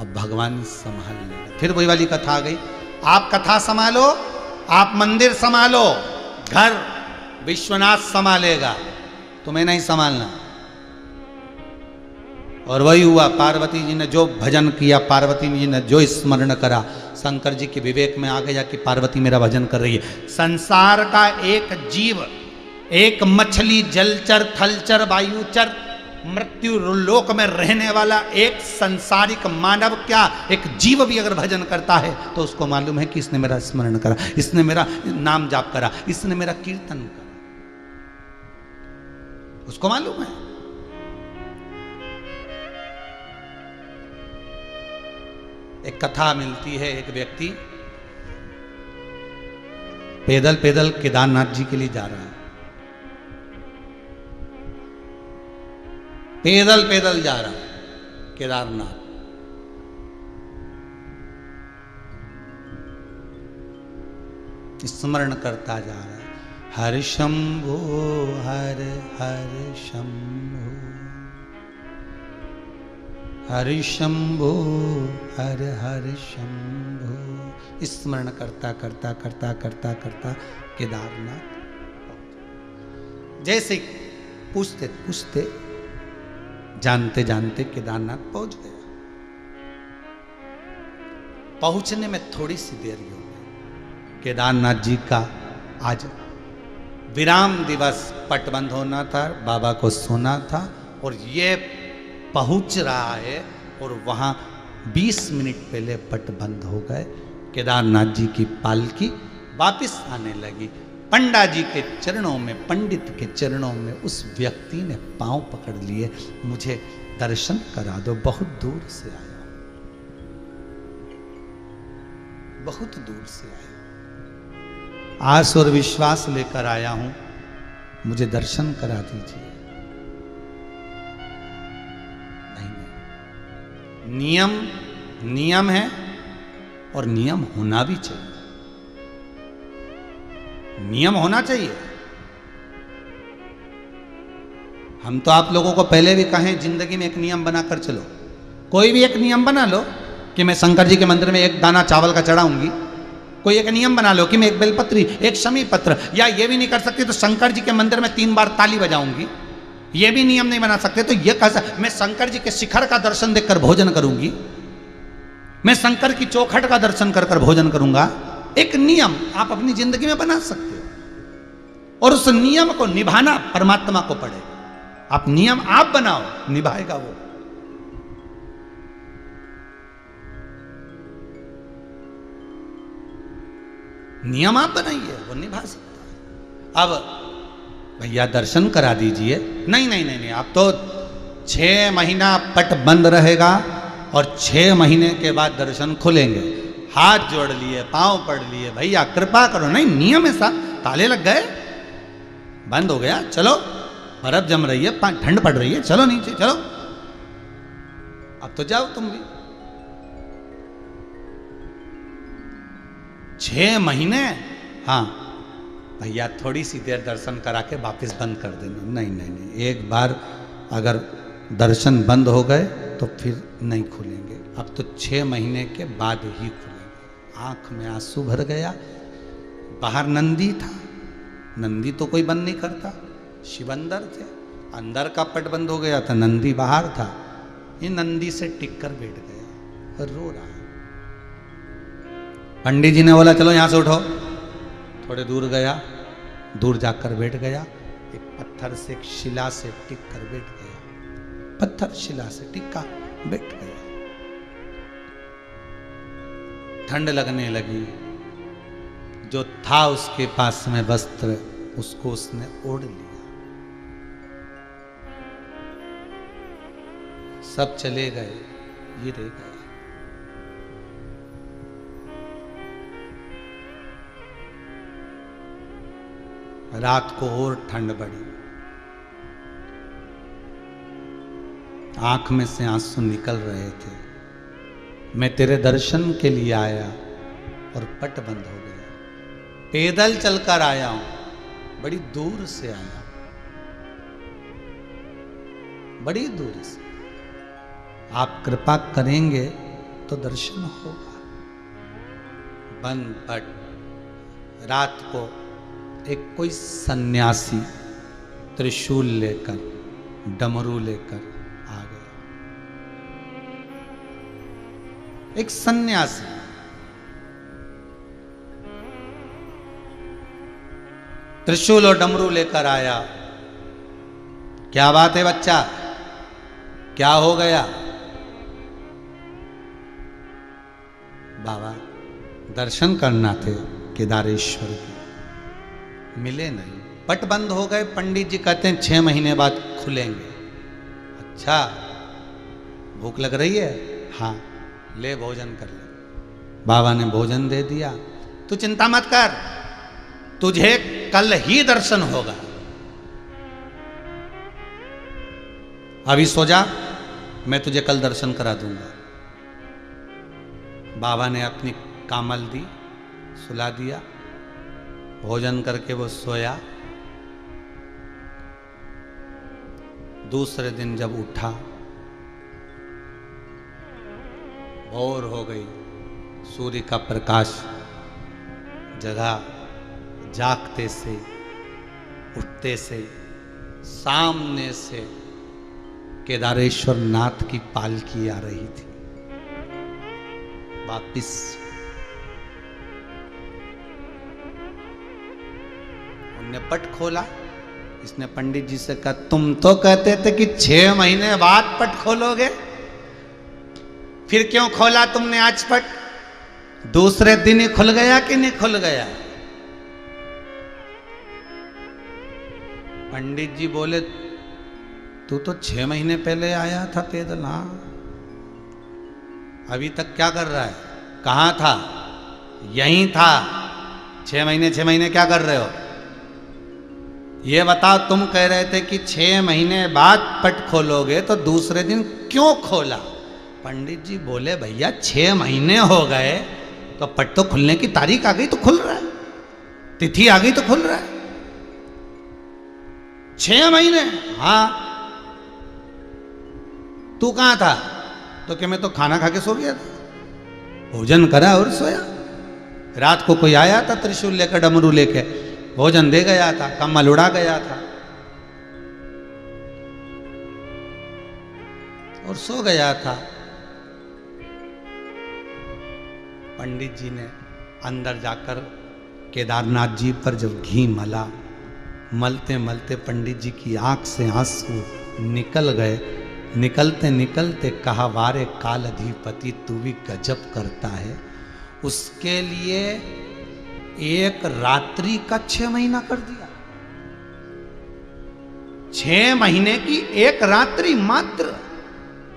अब भगवान संभाल लेगा। फिर वही वाली कथा आ गई, आप कथा संभालो, आप मंदिर संभालो, घर विश्वनाथ संभालेगा, तुम्हें नहीं संभालना। और वही हुआ, पार्वती जी ने जो भजन किया, पार्वती जी ने जो स्मरण करा, शंकर जी के विवेक में आ गया कि पार्वती मेरा भजन कर रही है। संसार का एक जीव, एक मछली, जलचर, थलचर, वायुचर, मृत्यु लोक में रहने वाला एक संसारिक मानव, क्या एक जीव भी अगर भजन करता है तो उसको मालूम है कि इसने मेरा स्मरण करा, इसने मेरा नाम जाप करा, इसने मेरा कीर्तन करा, उसको मालूम है। एक कथा मिलती है, एक व्यक्ति पैदल पैदल केदारनाथ जी के लिए जा रहा है, पैदल पैदल जा रहा है केदारनाथ। स्मरण करता जा रहा है, हर शंभो हर हर शंभो, हर शंभो हर हर शंभो। स्मरण करता करता करता करता करता केदारनाथ जैसे पूछते पूछते जानते जानते केदारनाथ पहुंच गया। पहुंचने में थोड़ी सी देर हो गई। केदारनाथ जी का आज विराम दिवस, पटबंध होना था, बाबा को सोना था, और ये पहुंच रहा है और वहां 20 मिनट पहले पट बंद हो गए। केदारनाथ जी की पालकी वापस आने लगी। पंडा जी के चरणों में, पंडित के चरणों में उस व्यक्ति ने पांव पकड़ लिए, मुझे दर्शन करा दो, बहुत दूर से आया, बहुत दूर से आया, आस और विश्वास लेकर आया हूं, मुझे दर्शन करा दीजिए। नहीं, नियम नियम है और नियम होना भी चाहिए, नियम होना चाहिए। हम तो आप लोगों को पहले भी कहें, जिंदगी में एक नियम बनाकर चलो, कोई भी एक नियम बना लो कि मैं शंकर जी के मंदिर में एक दाना चावल का चढ़ाऊंगी। कोई एक नियम बना लो कि मैं एक बेलपत्री, एक शमी पत्र, या ये भी नहीं कर सकते तो शंकर जी के मंदिर में 3 बार ताली बजाऊंगी, ये भी नियम नहीं बना सकते तो ये कह मैं शंकर जी के शिखर का दर्शन देखकर भोजन करूंगी, मैं शंकर की चौखट का दर्शन कर कर भोजन करूंगा। एक नियम आप अपनी जिंदगी में बना सकते हो, और उस नियम को निभाना परमात्मा को पड़ेगा। आप नियम आप बनाओ, निभाएगा वो। नियम आप बनाइए, वो निभा सकता है। अब भैया दर्शन करा दीजिए, नहीं नहीं नहीं नहीं, आप तो 6 महीना पट बंद रहेगा और 6 महीने के बाद दर्शन खुलेंगे। हाथ जोड़ लिए, पांव पड़ लिए, भैया कृपा करो। नहीं, नियम ऐसा, ताले लग गए, बंद हो गया, चलो बर्फ जम रही है, ठंड पड़ रही है, चलो नीचे चलो, अब तो जाओ तुम भी। 6 महीने, हाँ भैया थोड़ी सी देर दर्शन करा के वापस बंद कर देना। नहीं नहीं नहीं, एक बार अगर दर्शन बंद हो गए तो फिर नहीं खुलेंगे। अब तो 6 महीने के बाद ही खुलेंगे। आंख में आंसू भर गया। बाहर नंदी था, नंदी तो कोई बंद नहीं करता, शिव अंदर थे, अंदर का पट बंद हो गया था, नंदी बाहर था। ये नंदी से टिक कर बैठ गया और रो रहा। पंडित जी ने बोला चलो यहां से उठो, थोड़े दूर गया, दूर जाकर बैठ गया, एक पत्थर से, एक शिला से टिक कर बैठ गया, पत्थर शिला से टिका, बैठ गया। ठंड लगने लगी, जो था उसके पास में वस्त्र, उसको उसने ओढ़ लिया। सब चले गए, ये रह गया। रात को और ठंड बढ़ी, आंख में से आंसू निकल रहे थे। मैं तेरे दर्शन के लिए आया और पट बंद हो गया। पैदल चलकर आया हूं, बड़ी दूर से आया, बड़ी दूर से। आप कृपा करेंगे तो दर्शन होगा। बंद पट। रात को एक कोई सन्यासी त्रिशूल लेकर डमरू लेकर आ गया। एक सन्यासी त्रिशूल और डमरू लेकर आया। क्या बात है बच्चा, क्या हो गया? बाबा दर्शन करना थे केदारेश्वर के, मिले नहीं, पट बंद हो गए। पंडित जी कहते हैं 6 महीने बाद खुलेंगे। अच्छा, भूख लग रही है? हाँ, ले भोजन कर ले। बाबा ने भोजन दे दिया। तू चिंता मत कर, तुझे कल ही दर्शन होगा। अभी सो जा, मैं तुझे कल दर्शन करा दूंगा। बाबा ने अपनी कामल दी, सुला दिया। भोजन करके वो सोया। दूसरे दिन जब उठा, भोर हो गई, सूर्य का प्रकाश जगा। जागते से, उठते से, सामने से केदारेश्वर नाथ की पालकी आ रही थी वापिस। उनने पट खोला। इसने पंडित जी से कहा, तुम तो कहते थे कि 6 महीने बाद पट खोलोगे, फिर क्यों खोला तुमने आज पट? दूसरे दिन ही खुल गया कि नहीं खुल गया? पंडित जी बोले, तू तो 6 महीने पहले आया था पैदल। हाँ, अभी तक क्या कर रहा है? कहाँ था? यहीं था। 6 महीने क्या कर रहे हो? ये बताओ, तुम कह रहे थे कि 6 महीने बाद पट खोलोगे, तो दूसरे दिन क्यों खोला? पंडित जी बोले, भैया 6 महीने हो गए तो पट तो खुलने की तारीख आ गई तो खुल रहा है, तिथि आ गई तो खुल रहा है। 6 महीने? हाँ। तू कहाँ था? तो कि मैं तो खाना खा के सो गया था, भोजन करा और सोया। रात को कोई आया था त्रिशूल लेकर डमरू लेके, भोजन दे गया था, कम्बल उड़ा गया था और सो गया था। पंडित जी ने अंदर जाकर केदारनाथ जी पर जब घी मला, मलते मलते पंडित जी की आंख से आंसू निकल गए। निकलते निकलते कहा, वारे काल अधिपति तू भी गजब करता है। उसके लिए एक रात्रि का 6 महीना कर दिया। 6 महीने की एक रात्रि मात्र।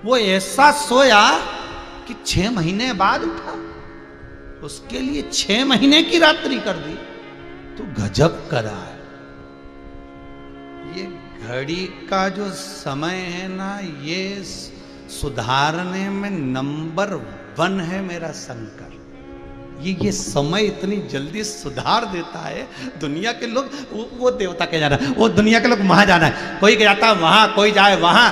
वो ऐसा सोया कि 6 महीने बाद उठा। उसके लिए 6 महीने की रात्रि कर दी। तो गजब करा है। ये घड़ी का जो समय है ना, ये सुधारने में नंबर 1 है मेरा शंकर। ये समय इतनी जल्दी सुधार देता है। दुनिया के लोग वो देवता के जाना, वो दुनिया के लोग वहां जाना है, कोई जाता वहां, कोई जाए वहां।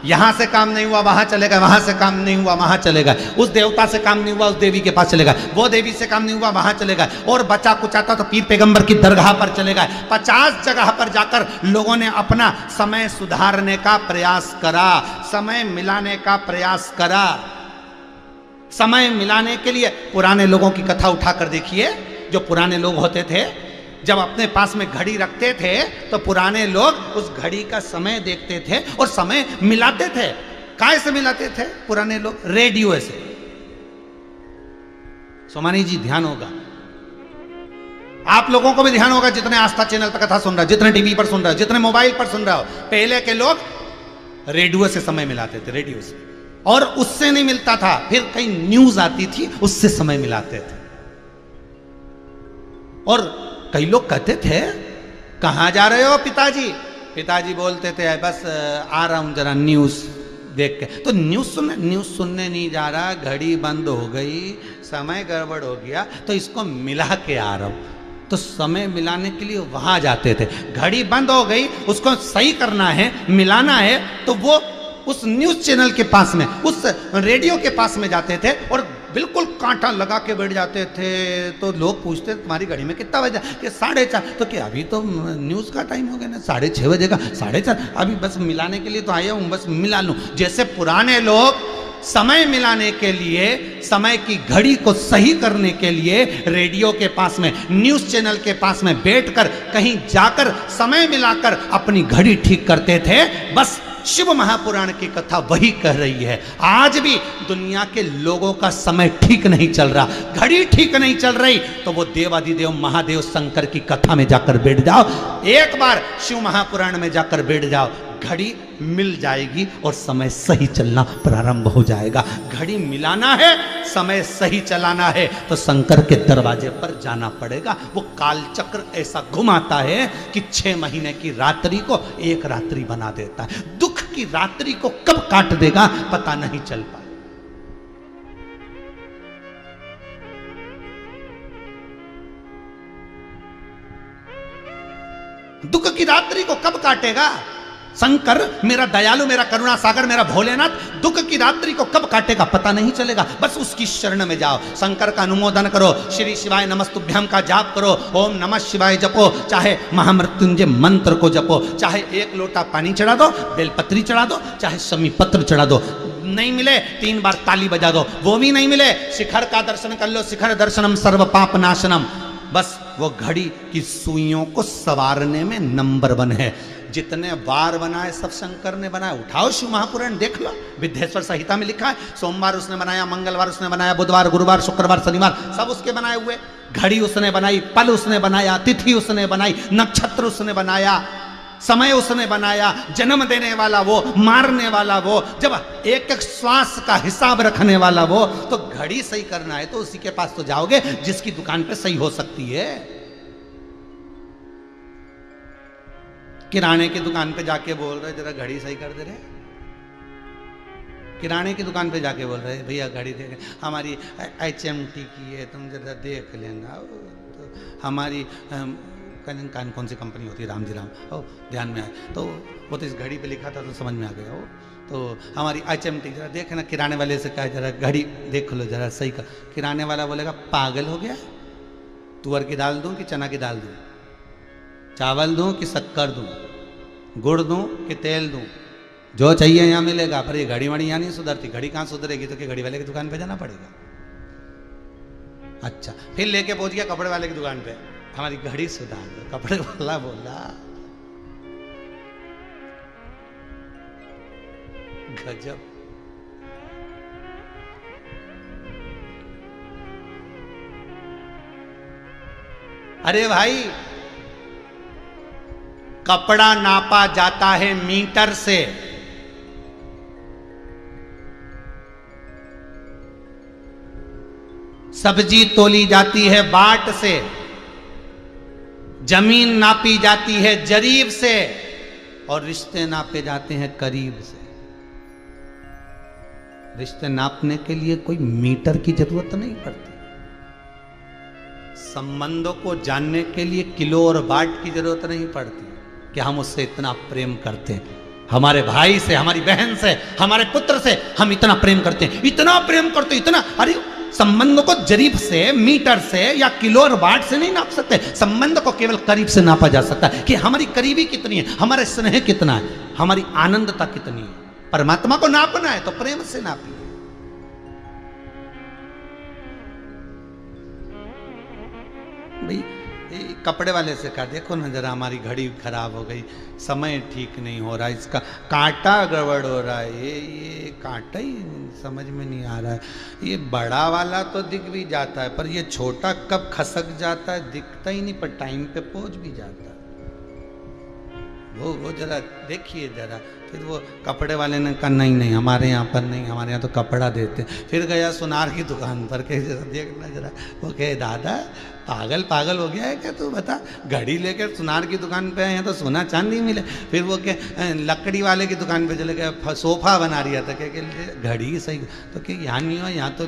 यहां से काम नहीं हुआ वहां चलेगा, वहां से काम नहीं हुआ वहां चलेगा, उस देवता से काम नहीं हुआ उस देवी के पास चलेगा, वो देवी से काम नहीं हुआ वहां चलेगा, और बचा कुचाता तो पीर पैगंबर की दरगाह पर चलेगा। 50 जगह पर जाकर लोगों ने अपना समय सुधारने का प्रयास करा, समय मिलाने का प्रयास करा। समय मिलाने के लिए पुराने लोगों की कथा उठाकर देखिए। जो पुराने लोग होते थे, जब अपने पास में घड़ी रखते थे तो पुराने लोग उस घड़ी का समय देखते थे और समय मिलाते थे। काय से मिलाते थे पुराने लोग? रेडियो से। सोमानी जी ध्यान होगा, आप लोगों को भी ध्यान होगा, जितने आस्था चैनल पर कथा सुन रहे हो, जितने टीवी पर सुन रहे हो, जितने मोबाइल पर सुन रहे हो, पहले के लोग रेडियो से समय मिलाते थे, रेडियो से। और उससे नहीं मिलता था, फिर कई न्यूज आती थी, उससे समय मिलाते थे। और कई लोग कहते थे, कहां जा रहे हो पिताजी? पिताजी बोलते थे, बस आ रहा हूं जरा न्यूज देख के। तो न्यूज सुनने नहीं जा रहा, घड़ी बंद हो गई, समय गड़बड़ हो गया, तो इसको मिला के आ रहा हूं। तो समय मिलाने के लिए वहां जाते थे। घड़ी बंद हो गई, उसको सही करना है, मिलाना है, तो वो उस न्यूज चैनल के पास में, उस रेडियो के पास में जाते थे और बिल्कुल कांटा लगा के बैठ जाते थे। तो लोग पूछते तुम्हारी घड़ी में कितना बजा? कि 4:30। तो क्या अभी तो न्यूज़ का टाइम हो गया ना, 6:30 बजे का, 4:30 अभी बस मिलाने के लिए तो आया हूँ, बस मिला लूँ। जैसे पुराने लोग समय मिलाने के लिए, समय की घड़ी को सही करने के लिए रेडियो के पास में, न्यूज़ चैनल के पास में बैठकर कहीं जाकर समय मिलाकर अपनी घड़ी ठीक करते थे। बस शिव महापुराण की कथा वही कह रही है। आज भी दुनिया के लोगों का समय ठीक नहीं चल रहा, घड़ी ठीक नहीं चल रही, तो वो देवादिदेव महादेव शंकर की कथा में जाकर बैठ जाओ, एक बार शिव महापुराण में जाकर बैठ जाओ, घड़ी मिल जाएगी और समय सही चलना प्रारंभ हो जाएगा। घड़ी मिलाना है, समय सही चलाना है, तो शंकर के दरवाजे पर जाना पड़ेगा। वो कालचक्र ऐसा घुमाता है कि 6 महीने की रात्रि को 1 रात्रि बना देता है। दुख की रात्रि को कब काट देगा पता नहीं चल पाए। दुख की रात्रि को कब काटेगा शंकर, मेरा दयालु, मेरा करुणा सागर, मेरा भोलेनाथ, दुख की रात्रि को कब काटेगा पता नहीं चलेगा। बस उसकी शरण में जाओ, शंकर का अनुमोदन करो, श्री शिवाय नमस्तुभ्यम का जाप करो, ओम नमः शिवाय जपो, चाहे महामृत्युंजय मंत्र को जपो, चाहे 1 लोटा पानी चढ़ा दो, बेलपत्री चढ़ा दो, चाहे शमी पत्र चढ़ा दो। नहीं मिले 3 बार ताली बजा दो, वो भी नहीं मिले शिखर का दर्शन कर लो, शिखर दर्शनम सर्व पाप नाशनम। बस वो घड़ी की सुइयों को सवारने में नंबर 1 है। जितने बार बनाए सब शंकर ने बनाए। उठाओ शिव महापुराण देख लो, विद्येश्वर संहिता में लिखा है, सोमवार उसने बनाया, मंगलवार उसने बनाया, बुधवार, गुरुवार, शुक्रवार, शनिवार सब उसके बनाए हुए। घड़ी उसने बनाई, पल उसने बनाया, तिथि उसने बनाई, नक्षत्र उसने बनाया, समय उसने बनाया, जन्म देने वाला वो, मारने वाला वो, जब एक एक श्वास का हिसाब रखने वाला वो। तो घड़ी सही करना है तो उसी के पास तो जाओगे जिसकी दुकान पे सही हो सकती है। किराने की दुकान पे जाके बोल रहे जरा घड़ी सही कर दे रहे, किराने की दुकान पे जाके बोल रहे भैया घड़ी देख, हमारी HMT की है, तुम जरा देख लेना। तो हमारी कौन सी कंपनी होती है, रामजी राम, ओ ध्यान में आए तो वो तो इस घड़ी पे लिखा था तो समझ में आ गया। वो तो हमारी HMT जरा देख ना, किराने वाले से कहा जरा घड़ी देख लो जरा सही कर। किराने वाला बोलेगा पागल हो गया, तुअर की दाल दूं कि चना की दाल दूं, चावल दूं कि शक्कर दूं, गुड़ दूं कि तेल दूं, जो चाहिए यहाँ मिलेगा। पर ये घड़ी वड़ी यहाँ नहीं सुधरती। घड़ी कहाँ सुधरेगी? तो कि घड़ी वाले की दुकान पे जाना पड़ेगा। अच्छा, फिर लेके पहुंच गया कपड़े वाले की दुकान पे, हमारी घड़ी सुधार दो। कपड़े वाला बोला गजब, अरे भाई कपड़ा नापा जाता है मीटर से, सब्जी तोली जाती है बाट से, जमीन नापी जाती है जरीब से, और रिश्ते नापे जाते हैं करीब से। रिश्ते नापने के लिए कोई मीटर की जरूरत नहीं पड़ती। संबंधों को जानने के लिए किलो और बाट की जरूरत नहीं पड़ती कि हम उससे इतना प्रेम करते हैं। हमारे भाई से, हमारी बहन से, हमारे पुत्र से हम इतना प्रेम करते हैं, इतना प्रेम करते हैं, इतना। अरे संबंधों को जरीब से, मीटर से या किलो और बाट से नहीं नाप सकते। संबंध को केवल करीब से नापा जा सकता है कि हमारी करीबी कितनी है, हमारा स्नेह कितना है, हमारी आनंदता कितनी है। परमात्मा को नापना है तो प्रेम से नापिए। भाई कपड़े वाले से कहा देखो ना जरा हमारी घड़ी खराब हो गई, समय ठीक नहीं हो रहा, इसका कांटा गड़बड़ हो रहा है, ये कांटा ही समझ में नहीं आ रहा है। ये बड़ा वाला तो दिख भी जाता है पर ये छोटा कब खसक जाता है दिखता ही नहीं, पर टाइम पे पहुंच भी जाता है। वो जरा देखिए जरा। फिर वो कपड़े वाले ने कहा नहीं नहीं हमारे यहाँ पर नहीं, हमारे यहाँ तो कपड़ा देते। फिर गया सुनार की दुकान पर, कहे जरा देखना जरा। वो कहे दादा पागल हो गया है क्या तू, बता घड़ी लेकर सुनार की दुकान पे आए तो सोना चांदी मिले। फिर वो के लकड़ी वाले की दुकान पे चले गए, सोफा बना रहा था, क्या घड़ी सही तो क्या यहाँ नहीं हो, यहाँ तो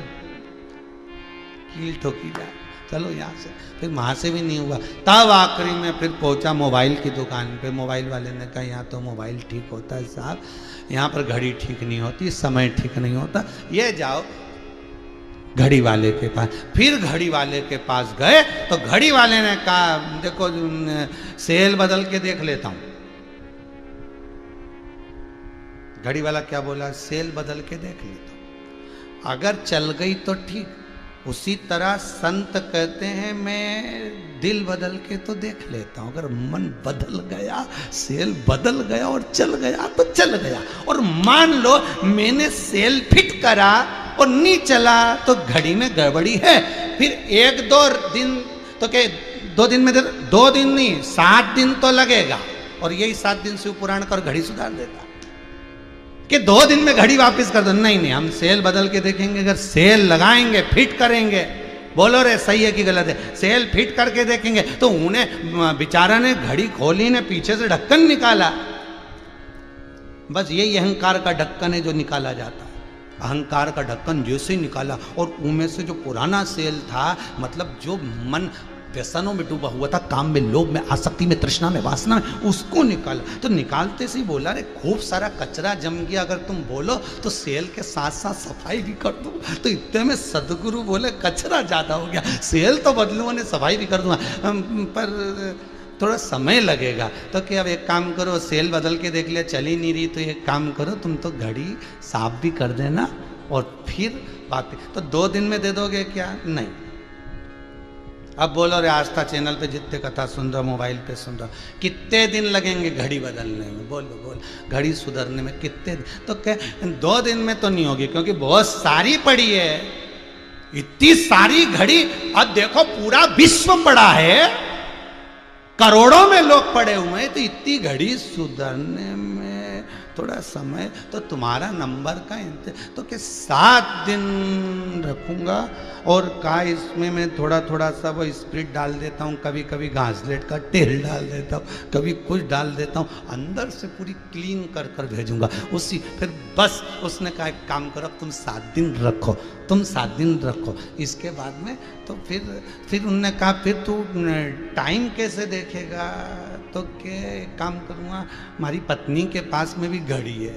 कील ठोकी जाए। चलो यहाँ से, फिर वहाँ से भी नहीं हुआ। तब आखिरी में फिर पहुँचा मोबाइल की दुकान पे। मोबाइल वाले ने कहा यहाँ तो मोबाइल ठीक होता है साहब, यहाँ पर घड़ी ठीक नहीं होती, समय ठीक नहीं होता, ये जाओ घड़ी वाले के पास। फिर घड़ी वाले के पास गए तो घड़ी वाले ने कहा देखो सेल बदल के देख लेता हूँ। घड़ी वाला क्या बोला, सेल बदल के देख लेता हूँ, अगर चल गई तो ठीक। उसी तरह संत कहते हैं मैं दिल बदल के तो देख लेता हूँ, अगर मन बदल गया, सेल बदल गया और चल गया तो चल गया। और मान लो मैंने सेल फिट करा और नहीं चला तो घड़ी में गड़बड़ी है। फिर 1-2 दिन तो क्या 2 दिन में 2 दिन नहीं 7 दिन तो लगेगा, और यही 7 दिन शिव पुराण कर घड़ी सुधार देता कि 2 दिन में घड़ी वापस कर दो। नहीं नहीं, हम सेल बदल के देखेंगे, अगर सेल लगाएंगे फिट करेंगे, बोलो रे सही है कि गलत है, सेल फिट करके देखेंगे। तो उन्हें बेचारा ने घड़ी खोली ने पीछे से ढक्कन निकाला, बस यही अहंकार का ढक्कन है जो निकाला जाता है। अहंकार का ढक्कन जैसे ही निकाला और उनमें से जो पुराना सेल था, मतलब जो मन व्यसनों में डूबा हुआ था, काम में, लोभ में, आसक्ति में, तृष्णा में, वासना में, उसको निकाला। तो निकालते से ही बोला रे खूब सारा कचरा जम गया, अगर तुम बोलो तो सेल के साथ साथ सफाई भी कर दूँ। तो इतने में सदगुरु बोले कचरा ज़्यादा हो गया, सेल तो बदलूँ ने सफाई भी कर दूँगा, पर थोड़ा समय लगेगा। तो क्या अब एक काम करो, सेल बदल के देख लिया चल ही नहीं रही, तो एक काम करो तुम तो घड़ी साफ भी कर देना और फिर बात। तो 2 दिन में दे दोगे क्या? नहीं। अब बोलो रे आस्था चैनल पे जितने कथा सुन रहे हो, मोबाइल पे सुन रहे हो, कितने दिन लगेंगे घड़ी बदलने में? बोलो घड़ी सुधरने में कितने दिन? तो क्या 2 दिन में तो नहीं होगी, क्योंकि बहुत सारी पड़ी है, इतनी सारी घड़ी। अब देखो पूरा विश्व पड़ा है, करोड़ों में लोग पड़े हुए हैं, तो इतनी घड़ी सुधरने में थोड़ा समय। तो तुम्हारा नंबर का तो क्या 7 दिन रखूंगा, और का इसमें मैं थोड़ा थोड़ा सा वो स्प्रिट डाल देता हूँ, कभी कभी घासलेट का तेल डाल देता हूँ, कभी कुछ डाल देता हूँ, अंदर से पूरी क्लीन कर कर भेजूंगा उसी। फिर बस उसने कहा एक काम करो तुम 7 दिन रखो, तुम 7 दिन रखो, इसके बाद में तो फिर उनने कहा फिर तू टाइम कैसे देखेगा? तो क्या काम करूँगा, हमारी पत्नी के पास में भी घड़ी है,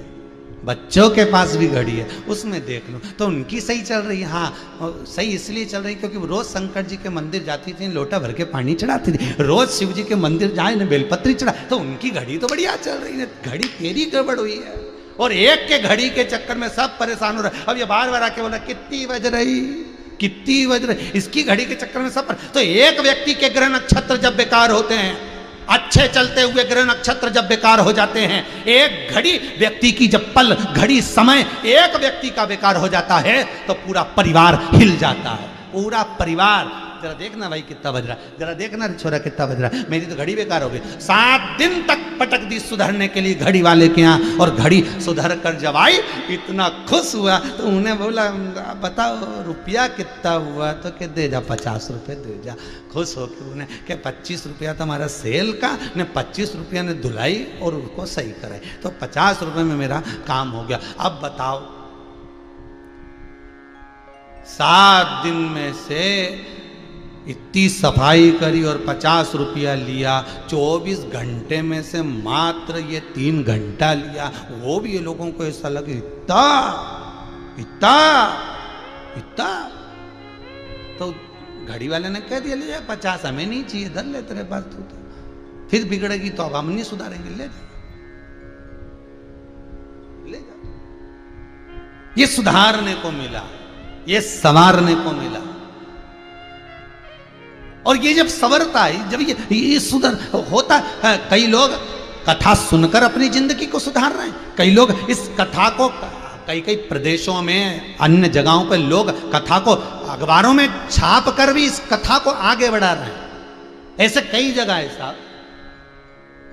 बच्चों के पास भी घड़ी है, उसमें देख लूँ। तो उनकी सही चल रही है, हाँ सही इसलिए चल रही क्योंकि वो रोज़ शंकर जी के मंदिर जाती थी, लोटा भर के पानी चढ़ाती थी, रोज़ शिव जी के मंदिर जाए ना बेलपत्री चढ़ा, तो उनकी घड़ी तो बढ़िया चल रही है, घड़ी तेरी गड़बड़ हुई है। और एक के घड़ी के चक्कर में सब परेशान हो रहे। अब ये बार बार आके बोला कितनी बज रही, कितनी बज रही, इसकी घड़ी के चक्कर में सब तो एक व्यक्ति के ग्रह नक्षत्र जब बेकार होते हैं, अच्छे चलते हुए ग्रह नक्षत्र जब बेकार हो जाते हैं, एक घड़ी व्यक्ति की जब पल घड़ी समय एक व्यक्ति का बेकार हो जाता है तो पूरा परिवार हिल जाता है, पूरा परिवार। जरा देखना भाई कितना बज रहा, जरा देखना छोरा कितना बज रहा, मेरी तो घड़ी बेकार हो गई। 7 दिन तक पटक दी सुधरने के लिए घड़ी वाले के यहाँ, और घड़ी सुधर कर जब आई इतना खुश हुआ तो उन्हें बोला बताओ रुपया कितना हुआ? तो क्या दे जा 50 रुपये दे जा। खुश हो के उन्हें क्या 25 रुपया तो हमारा सेल का ने 25 रुपया ने धुलाई और उसको सही कराई, तो 50 रुपये में मेरा काम हो गया। अब बताओ 7 दिन में से इतनी सफाई करी और 50 रुपया लिया, 24 घंटे में से मात्र ये 3 घंटा लिया, वो भी ये लोगों को ऐसा लगे इतना इतना इतना। तो घड़ी वाले ने कह दिया ले जा 50, हमें नहीं चाहिए, धर ले तेरे पास तो। फिर बिगड़ेगी तो अब हम नहीं सुधारेंगे, ले जा ले जा। ये सुधारने को मिला, ये संवारने को मिला। और ये जब सवरता है, जब ये सुधर होता है, कई लोग कथा सुनकर अपनी जिंदगी को सुधार रहे हैं, कई लोग इस कथा को कई प्रदेशों में अन्य जगहों पर लोग कथा को अखबारों में छाप कर भी इस कथा को आगे बढ़ा रहे हैं। ऐसे कई जगह है साहब,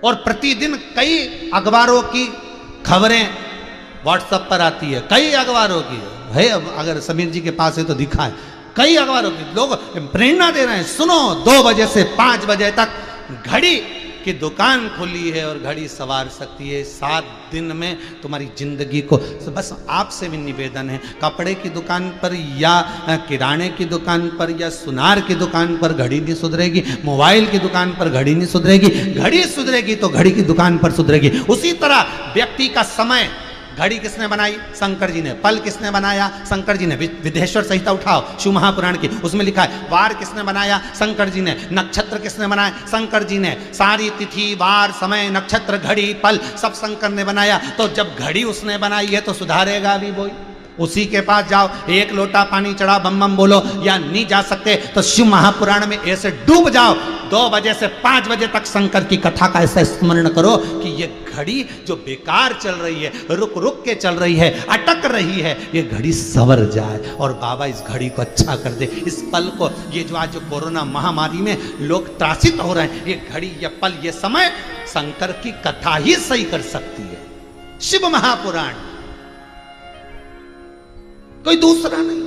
और प्रतिदिन कई अखबारों की खबरें व्हाट्सएप पर आती है, कई अखबारों की है। अगर समीर जी के पास है तो दिखा है, कई अखबारों के लोग प्रेरणा दे रहे हैं, सुनो 2 बजे से 5 बजे तक घड़ी कि दुकान खुली है और घड़ी सवार सकती है। 7 दिन में तुम्हारी जिंदगी को, बस आपसे भी निवेदन है, कपड़े की दुकान पर या किराने की दुकान पर या सुनार की दुकान पर घड़ी नहीं सुधरेगी, मोबाइल की दुकान पर घड़ी नहीं सुधरेगी। घड़ी सुधरेगी तो घड़ी की दुकान पर सुधरेगी। उसी तरह व्यक्ति का समय, घड़ी किसने बनाई? शंकर जी ने। पल किसने बनाया? शंकर जी ने। विदेश्वर संहिता उठाओ, शिव महापुराण की, उसमें लिखा है वार किसने बनाया? शंकर जी ने। नक्षत्र किसने बनाए? शंकर जी ने। सारी तिथि, वार, समय, नक्षत्र, घड़ी, पल सब शंकर ने बनाया। तो जब घड़ी उसने बनाई है तो सुधारेगा भी वही। उसी के पास जाओ, एक लोटा पानी चढ़ा, बम बम बोलो, या नहीं जा सकते तो शिव महापुराण में ऐसे डूब जाओ। 2 बजे से 5 बजे तक शंकर की कथा का ऐसा स्मरण करो कि ये घड़ी जो बेकार चल रही है, रुक रुक के चल रही है, अटक रही है, ये घड़ी संवर जाए और बाबा इस घड़ी को अच्छा कर दे। इस पल को, ये जो आज जो कोरोना महामारी में लोग त्रासित हो रहे हैं, ये घड़ी, ये पल, ये समय शंकर की कथा ही सही कर सकती है। शिव महापुराण, कोई दूसरा नहीं।